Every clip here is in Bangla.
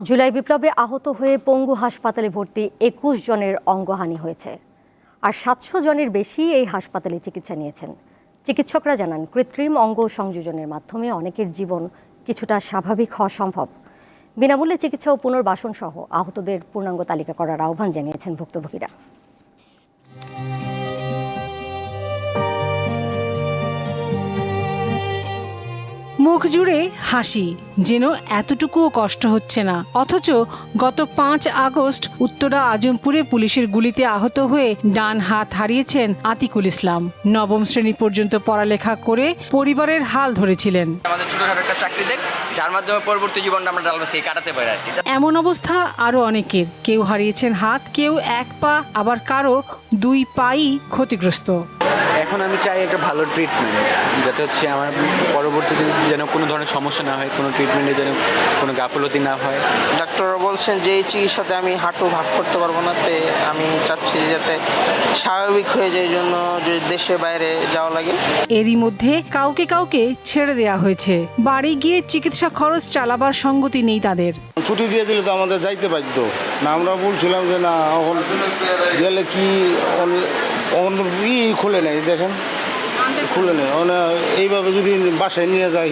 জুলাই বিপ্লবে আহত হয়ে পঙ্গু হাসপাতালে ভর্তি ২১ জনের অঙ্গহানি হয়েছে, আর ৭০০ জনের বেশি এই হাসপাতালে চিকিৎসা নিয়েছেন। চিকিৎসকরা জানান, কৃত্রিম অঙ্গ সংযোজনের মাধ্যমে অনেকের জীবন কিছুটা স্বাভাবিক হওয়া সম্ভব। বিনামূল্যে চিকিৎসা ও পুনর্বাসন সহ আহতদের পূর্ণাঙ্গ তালিকা করার আহ্বান জানিয়েছেন ভুক্তভোগীরা। মুখ জুড়ে হাসি, যেন এতটুকুও কষ্ট হচ্ছে না। অথচ গত ৫ আগস্ট উত্তরা আজমপুরে পুলিশের গুলিতে আহত হয়ে ডান হাত হারিয়েছেন আতিকুল ইসলাম। নবম শ্রেণী পর্যন্ত পড়ালেখা করে পরিবারের হাল ধরেছিলেন। আমাদের ছোটখাটো একটা চাকরি দেখ, যার মাধ্যমে পরবর্তী জীবনটা আমরা ডালবাস থেকে কাটাতে পারি আর কি। এমন অবস্থা আরো অনেকের। কেউ হারিয়েছেন হাত, কেউ এক পা, আবার কারো 2 পাই ক্ষতিগ্রস্ত। এখন আমি চাই একটা ভালো ট্রিটমেন্ট, যাতে হচ্ছে আমার পরবর্তীতে যেন কোনো ধরনের সমস্যা না হয়, কোনো ট্রিটমেন্টে যেন কোনো গাফলতি না হয়। ডাক্তাররা বলছেন যে এই চিকিৎসাতে আমি হাঁটু ভাঁজ করতে পারবো না, তে আমি চাচ্ছি যাতে স্বাভাবিক হয়ে যায়, জন্য যদি দেশে বাইরে যাওয়া লাগে। এরই মধ্যে কাউকে কাউকে ছেড়ে দেয়া হয়েছে। বাড়ি গিয়ে চিকিৎসা খরচ চালাবার সঙ্গতি নেই তাদের। ছুটি দিয়ে দিলে তো আমাদের যাইতে বাধ্য না। আমরা বলছিলাম যে না, এখন গেলে কি খুলে নেই, দেখেন খুলে নেই। এইভাবে যদি বাসায় নিয়ে যাই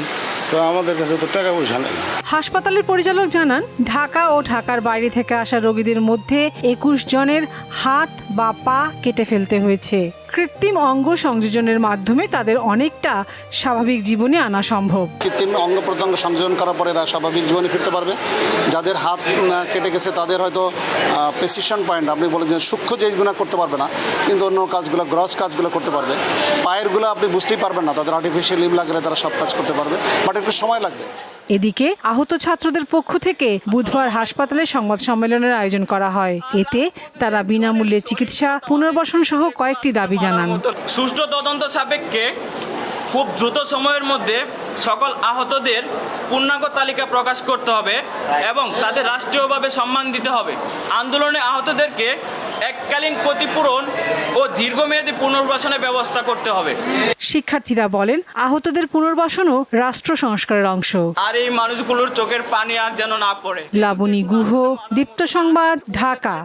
তো আমাদের কাছে তো টাকা পয়সা নেই। হাসপাতালের পরিচালক জানান, ঢাকা ও ঢাকার বাইরে থেকে আসা রোগীদের মধ্যে ২১ জনের হাত বা পা কেটে ফেলতে হয়েছে। কৃত্রিম অঙ্গ সংযোজনের মাধ্যমে তাদের অনেকটা স্বাভাবিক জীবনে আনা সম্ভব। কৃত্রিম অঙ্গ প্রত্যঙ্গ সংযোজন করার পরে এরা স্বাভাবিক জীবনে ফিরতে পারবে। যাদের হাত কেটে গেছে তাদের হয়তো প্রেসিশন পয়েন্ট, আপনি বলে যে সূক্ষ্ম যেগুলো করতে পারবে না, কিন্তু অন্য কাজগুলো, গ্রস কাজগুলো করতে পারবে। পায়েরগুলো আপনি বুঝতেই পারবেন না, তাদের আর্টিফিশিয়াল লিম লাগলে তারা সব কাজ করতে পারবে, বাট একটু সময় লাগবে। এদিকে আহত ছাত্রদের পক্ষ থেকে বুধবার হাসপাতালে সংবাদ সম্মেলনের আয়োজন করা হয়। এতে তারা বিনামূল্যে চিকিৎসা, পুনর্বাসন সহ কয়েকটি দাবি জানান। সুষ্ঠু তদন্ত সাপেক্ষে খুব দ্রুত সময়ের মধ্যে সকল আহতদের পূর্ণাঙ্গ তালিকা প্রকাশ করতে হবে এবং তাদের রাষ্ট্রীয়ভাবে সম্মান দিতে হবে। আন্দোলনে আহতদেরকে এককালীন ক্ষতিপূরণ ও দীর্ঘমেয়াদী পুনর্বাসনের ব্যবস্থা করতে হবে। শিক্ষার্থীরা বলেন, আহতদের পুনর্বাসনও রাষ্ট্র সংস্কারের অংশ। আর এই মানুষগুলোর চোখের পানি আর যেন না পড়ে। লাবণী গুহ, দীপ্ত সংবাদ, ঢাকা।